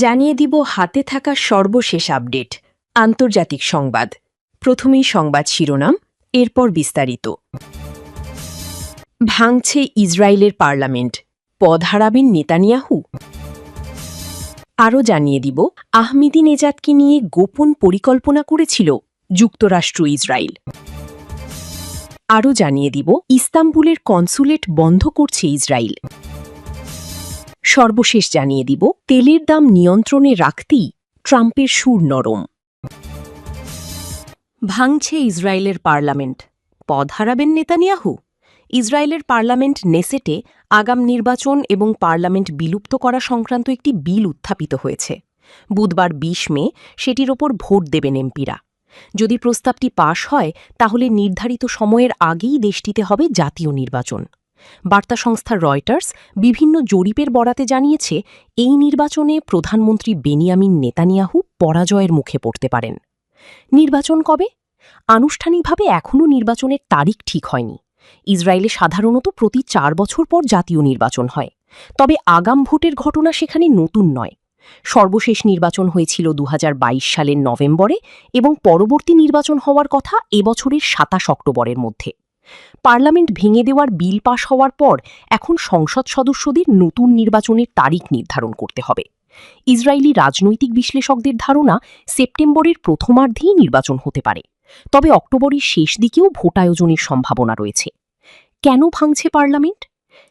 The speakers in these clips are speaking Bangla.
জানিয়ে দিব হাতে থাকা সর্বশেষ আপডেট আন্তর্জাতিক সংবাদ। প্রথমেই সংবাদ শিরোনাম, এরপর বিস্তারিত। ভাঙছে ইসরায়েলের পার্লামেন্ট, পদ হারাবেন নেতানিয়াহু। আরও জানিয়ে দিব আহমেদিনেজাদকে নিয়ে গোপন পরিকল্পনা করেছিল যুক্তরাষ্ট্র ইসরায়েল। আরও জানিয়ে দিব ইস্তাম্বুলের কনসুলেট বন্ধ করছে ইসরায়েল। সর্বশেষ জানিয়ে দিব তেলের দাম নিয়ন্ত্রণে রাখতেই ট্রাম্পের সুর নরম। ভাঙছে ইসরায়েলের পার্লামেন্ট, পদ হারাবেন নেতানিয়াহু। ইসরায়েলের পার্লামেন্ট নেসেটে আগাম নির্বাচন এবং পার্লামেন্ট বিলুপ্ত করা সংক্রান্ত একটি বিল উত্থাপিত হয়েছে। বুধবার ২০ মে সেটির ওপর ভোট দেবেন এমপিরা। যদি প্রস্তাবটি পাশ হয় তাহলে নির্ধারিত সময়ের আগেই দেশটিতে হবে জাতীয় নির্বাচন। বার্তা সংস্থা রয়টার্স বিভিন্ন জরিপের বরাতে জানিয়েছে এই নির্বাচনে প্রধানমন্ত্রী বেনিয়ামিন নেতানিয়াহু পরাজয়ের মুখে পড়তে পারেন। নির্বাচন কবে? আনুষ্ঠানিকভাবে এখনও নির্বাচনের তারিখ ঠিক হয়নি। ইসরায়েলে সাধারণত প্রতি ৪ বছর পর জাতীয় নির্বাচন হয়, তবে আগাম ভোটের ঘটনা সেখানে নতুন নয়। সর্বশেষ নির্বাচন হয়েছিল ২০২২ সালের নভেম্বরে এবং পরবর্তী নির্বাচন হওয়ার কথা এবছরের ২৭ অক্টোবরের মধ্যে। পার্লামেন্ট ভেঙে দেওয়ার বিল পাশ হওয়ার পর এখন সংসদ সদস্যদের নতুন নির্বাচনের তারিখ নির্ধারণ করতে হবে। ইসরায়েলি রাজনৈতিক বিশ্লেষকদের ধারণা সেপ্টেম্বরের প্রথমার্ধেই নির্বাচন হতে পারে, তবে অক্টোবরের শেষ দিকেও ভোট আয়োজনের সম্ভাবনা রয়েছে। কেন ভাঙছে পার্লামেন্ট?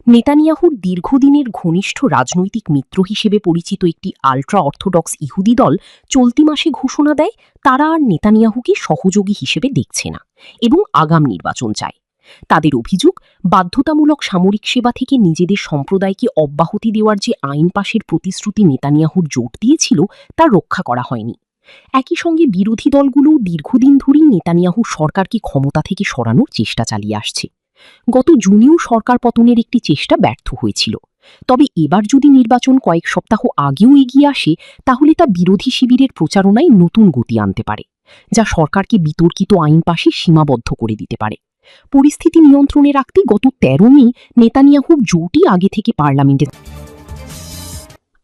নেতানিয়াহুর দীর্ঘদিনের ঘনিষ্ঠ রাজনৈতিক মিত্র হিসেবে পরিচিত একটি আল্ট্রা অর্থোডক্স ইহুদি দল চলতি মাসে ঘোষণা দেয় তারা আর নেতানিয়াহুকে সহযোগী হিসেবে দেখছে না এবং আগাম নির্বাচন চায়। তাদের অভিযোগ, বাধ্যতামূলক সামরিক সেবা থেকে নিজেদের সম্প্রদায়কে অব্যাহতি দেওয়ার যে আইন পাশের প্রতিশ্রুতি নেতানিয়াহুর জোট দিয়েছিল তা রক্ষা করা হয়নি। একই সঙ্গে বিরোধী দলগুলোও দীর্ঘদিন ধরেই নেতানিয়াহু সরকারকে ক্ষমতা থেকে সরানোর চেষ্টা চালিয়ে আসছে। গত জুনেও সরকার পতনের একটি চেষ্টা ব্যর্থ হয়েছিল। তবে এবার যদি নির্বাচন কয়েক সপ্তাহ আগেও এগিয়ে আসে তাহলে তা বিরোধী শিবিরের প্রচারণায় নতুন গতি আনতে পারে, যা সরকারকে বিতর্কিত আইন পাশে সীমাবদ্ধ করে দিতে পারে। পরিস্থিতি নিয়ন্ত্রণে রাখতে গত ১৩ মে নেতানিয়াহুর জোটই আগে থেকে পার্লামেন্টে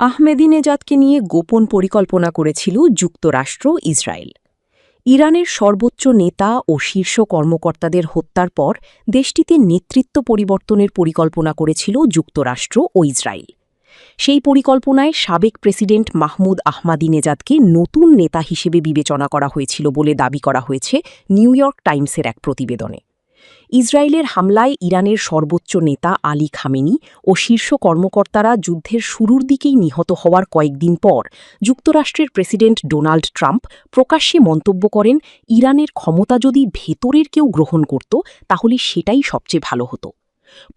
আহমেদিনেজাদকে নিয়ে গোপন পরিকল্পনা করেছিল যুক্তরাষ্ট্র ইসরায়েল। ইরানের সর্বোচ্চ নেতা ও শীর্ষ কর্মকর্তাদের হত্যার পর দেশটিতে নেতৃত্ব পরিবর্তনের পরিকল্পনা করেছিল যুক্তরাষ্ট্র ও ইসরায়েল। সেই পরিকল্পনায় সাবেক প্রেসিডেন্ট মাহমুদ আহমাদিনেজাদকে নতুন নেতা হিসেবে বিবেচনা করা হয়েছিল বলে দাবি করা হয়েছে নিউ ইয়র্ক টাইমসের এক প্রতিবেদনে। ইসরায়েলের হামলায় ইরানের সর্বোচ্চ নেতা আলী খামেনি ও শীর্ষ কর্মকর্তারা যুদ্ধের শুরুর দিকেই নিহত হওয়ার কয়েকদিন পর যুক্তরাষ্ট্রের প্রেসিডেন্ট ডোনাল্ড ট্রাম্প প্রকাশ্যে মন্তব্য করেন, ইরানের ক্ষমতা যদি ভেতরের কেউ গ্রহণ করত তাহলে সেটাই সবচেয়ে ভালো হতো।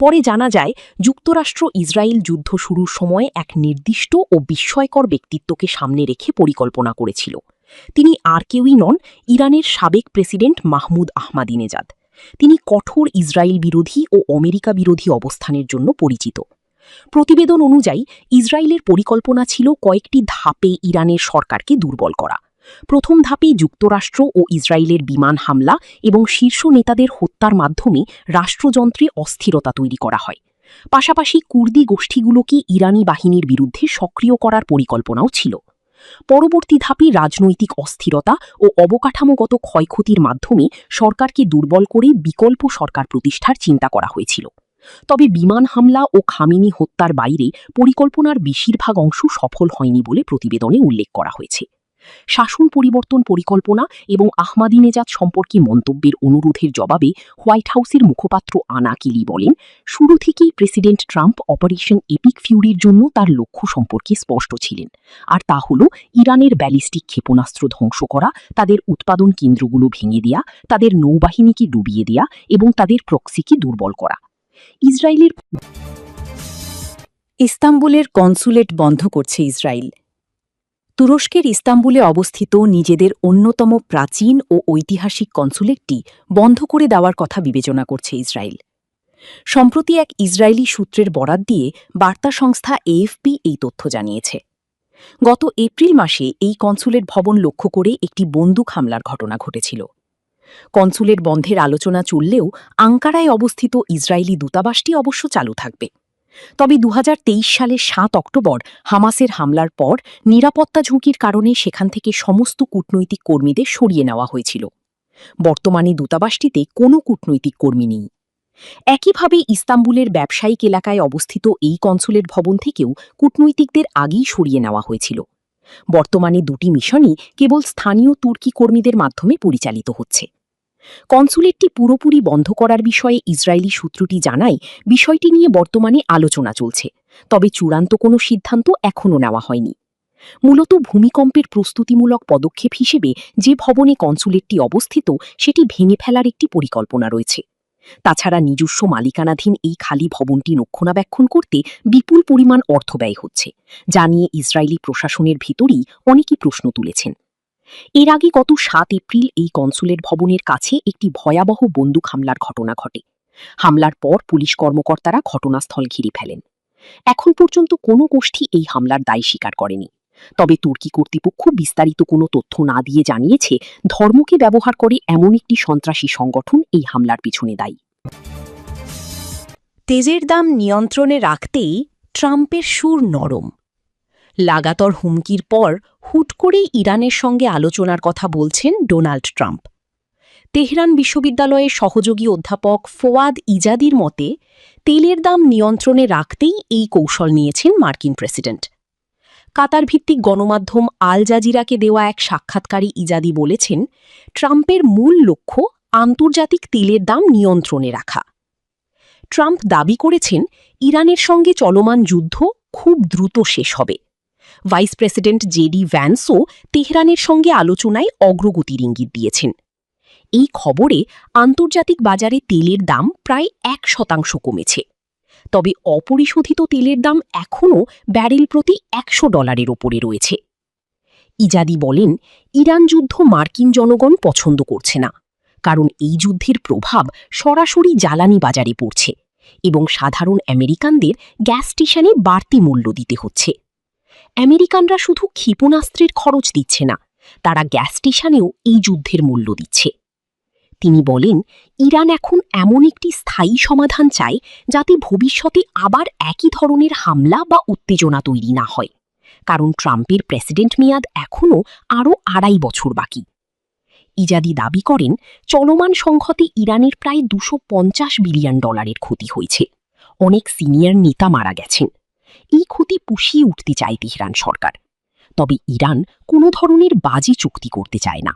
পরে জানা যায় যুক্তরাষ্ট্র ইসরায়েল যুদ্ধ শুরুর সময় এক নির্দিষ্ট ও বিস্ময়কর ব্যক্তিত্বকে সামনে রেখে পরিকল্পনা করেছিল। তিনি আর কেউই নন, ইরানের সাবেক প্রেসিডেন্ট মাহমুদ আহমাদিনেজাদ। তিনি কঠোর ইসরায়েল বিরোধী ও আমেরিকা বিরোধী অবস্থানের জন্য পরিচিত। প্রতিবেদন অনুযায়ী ইসরায়েলের পরিকল্পনা ছিল কয়েকটি ধাপে ইরানের সরকারকে দুর্বল করা। প্রথম ধাপে যুক্তরাষ্ট্র ও ইসরায়েলের বিমান হামলা এবং শীর্ষ নেতাদের হত্যার মাধ্যমে রাষ্ট্রযন্ত্রে অস্থিরতা তৈরি করা হয়। পাশাপাশি কুর্দি গোষ্ঠীগুলোকে ইরানি বাহিনীর বিরুদ্ধে সক্রিয় করার পরিকল্পনাও ছিল। পরবর্তী ধাপে রাজনৈতিক অস্থিরতা ও অবকাঠামোগত ক্ষয়ক্ষতির মাধ্যমে সরকারকে দুর্বল করে বিকল্প সরকার প্রতিষ্ঠার চিন্তা করা হয়েছিল। তবে বিমান হামলা ও খামেনি হত্যার বাইরে পরিকল্পনার বেশিরভাগ অংশ সফল হয়নি বলে প্রতিবেদনে উল্লেখ করা হয়েছে। শাসন পরিবর্তন পরিকল্পনা এবং আহমাদিনেজাদ সম্পর্কে মন্তব্যের অনুরোধের জবাবে হোয়াইট হাউসের মুখপাত্র আনা কেলি বলেন, শুরু থেকেই প্রেসিডেন্ট ট্রাম্প অপারেশন এপিক ফিউরির জন্য তার লক্ষ্য সম্পর্কে স্পষ্ট ছিলেন, আর তা হল ইরানের ব্যালিস্টিক ক্ষেপণাস্ত্র ধ্বংস করা, তাদের উৎপাদন কেন্দ্রগুলো ভেঙে দেয়া, তাদের নৌবাহিনীকে ডুবিয়ে দেয়া এবং তাদের প্রক্সিকে দুর্বল করা। ইসরায়েলের ইস্তাম্বুলের কনসুলেট বন্ধ করছে ইসরায়েল। তুরস্কের ইস্তাম্বুলে অবস্থিত নিজেদের অন্যতম প্রাচীন ও ঐতিহাসিক কনসুলেটটি বন্ধ করে দেওয়ার কথা বিবেচনা করছে ইসরায়েল। সম্প্রতি এক ইসরায়েলি সূত্রের বরাত দিয়ে বার্তা সংস্থা এএফপি এই তথ্য জানিয়েছে। গত এপ্রিল মাসে এই কনসুলেট ভবন লক্ষ্য করে একটি বন্দুক হামলার ঘটনা ঘটেছিল। কনসুলেট বন্ধের আলোচনা চললেও আঙ্কারায় অবস্থিত ইসরায়েলি দূতাবাসটি অবশ্য চালু থাকবে। তবে ২০২৩ সালের ৭ অক্টোবর হামাসের হামলার পর নিরাপত্তা ঝুঁকির কারণে সেখান থেকে সমস্ত কূটনৈতিক কর্মীদের সরিয়ে নেওয়া হয়েছিল। বর্তমানে দূতাবাসটিতে কোনো কূটনৈতিক কর্মী নেই। একইভাবে ইস্তাম্বুলের ব্যবসায়িক এলাকায় অবস্থিত এই কনসুলেট ভবন থেকেও কূটনৈতিকদের আগেই সরিয়ে নেওয়া হয়েছিল। বর্তমানে দুটি মিশনই কেবল স্থানীয় তুর্কি কর্মীদের মাধ্যমে পরিচালিত হচ্ছে। কনসুলেটটি পুরোপুরি বন্ধ করার বিষয়ে ইসরায়েলি সূত্রটি জানায়, বিষয়টি নিয়ে বর্তমানে আলোচনা চলছে, তবে চূড়ান্ত কোনো সিদ্ধান্ত এখনও নেওয়া হয়নি। মূলত ভূমিকম্পের প্রস্তুতিমূলক পদক্ষেপ হিসেবে যে ভবনে কনসুলেটটি অবস্থিত সেটি ভেঙে ফেলার একটি পরিকল্পনা রয়েছে। তাছাড়া নিজস্ব মালিকানাধীন এই খালি ভবনটি রক্ষণাবেক্ষণ করতে বিপুল পরিমাণ অর্থ ব্যয় হচ্ছে, যা নিয়ে ইসরায়েলি প্রশাসনের ভিতরেই অনেকেই প্রশ্ন তুলেছেন। এর আগে গত ৭ এপ্রিল এই কনসুলেট ভবনের কাছে একটি ভয়াবহ বন্দুক হামলার ঘটনা ঘটে। হামলার পর পুলিশ কর্মকর্তারা ঘটনাস্থল ঘিরে ফেলেন। এখন পর্যন্ত কোনো গোষ্ঠী এই হামলার দায় স্বীকার করেনি। তবে তুর্কি কর্তৃপক্ষ বিস্তারিত কোনো তথ্য না দিয়ে জানিয়েছে, ধর্মকে ব্যবহার করে এমন একটি সন্ত্রাসী সংগঠন এই হামলার পিছনে দায়ী। তেলের দাম নিয়ন্ত্রণে রাখতেই ট্রাম্পের সুর নরম। লাগাতার হুমকির পর হুট করেই ইরানের সঙ্গে আলোচনার কথা বলছেন ডোনাল্ড ট্রাম্প। তেহরান বিশ্ববিদ্যালয়ের সহযোগী অধ্যাপক ফোয়াদ ইজাদির মতে, তেলের দাম নিয়ন্ত্রণে রাখতেই এই কৌশল নিয়েছেন মার্কিন প্রেসিডেন্ট। কাতার ভিত্তিক গণমাধ্যম আল জাজিরাকে দেওয়া এক সাক্ষাৎকারে ইজাদি বলেছেন, ট্রাম্পের মূল লক্ষ্য আন্তর্জাতিক তেলের দাম নিয়ন্ত্রণে রাখা। ট্রাম্প দাবি করেছেন, ইরানের সঙ্গে চলমান যুদ্ধ খুব দ্রুত শেষ হবে। ভাইস প্রেসিডেন্ট জেডি ভ্যান্সও তেহরানের সঙ্গে আলোচনায় অগ্রগতির ইঙ্গিত দিয়েছেন। এই খবরে আন্তর্জাতিক বাজারে তেলের দাম প্রায় ১% কমেছে। তবে অপরিশোধিত তেলের দাম এখনও ব্যারেল প্রতি $১০০ ওপরে রয়েছে। ইজাদি বলেন, ইরান যুদ্ধ মার্কিন জনগণ পছন্দ করছে না, কারণ এই যুদ্ধের প্রভাব সরাসরি জ্বালানি বাজারে পড়ছে এবং সাধারণ আমেরিকানদের গ্যাস স্টেশনে বাড়তি মূল্য দিতে হচ্ছে। আমেরিকানরা শুধু ক্ষেপণাস্ত্রের খরচ দিচ্ছে না, তারা গ্যাস স্টেশনেও এই যুদ্ধের মূল্য দিচ্ছে। তিনি বলেন, ইরান এখন এমন একটি স্থায়ী সমাধান চায় যাতে ভবিষ্যতে আবার একই ধরনের হামলা বা উত্তেজনা তৈরি না হয়, কারণ ট্রাম্পের প্রেসিডেন্ট মেয়াদ এখনও আরও ২.৫ বছর বাকি। ইজাদি দাবি করেন, চলমান সংঘাতে ইরানের প্রায় $২৫০ বিলিয়ন ক্ষতি হয়েছে। অনেক সিনিয়র নেতা মারা গেছেন। এই ক্ষতি পুষিয়ে উঠতে চায় তেহরান সরকার। তবে ইরান কোনো ধরনের বাজে চুক্তি করতে চায় না।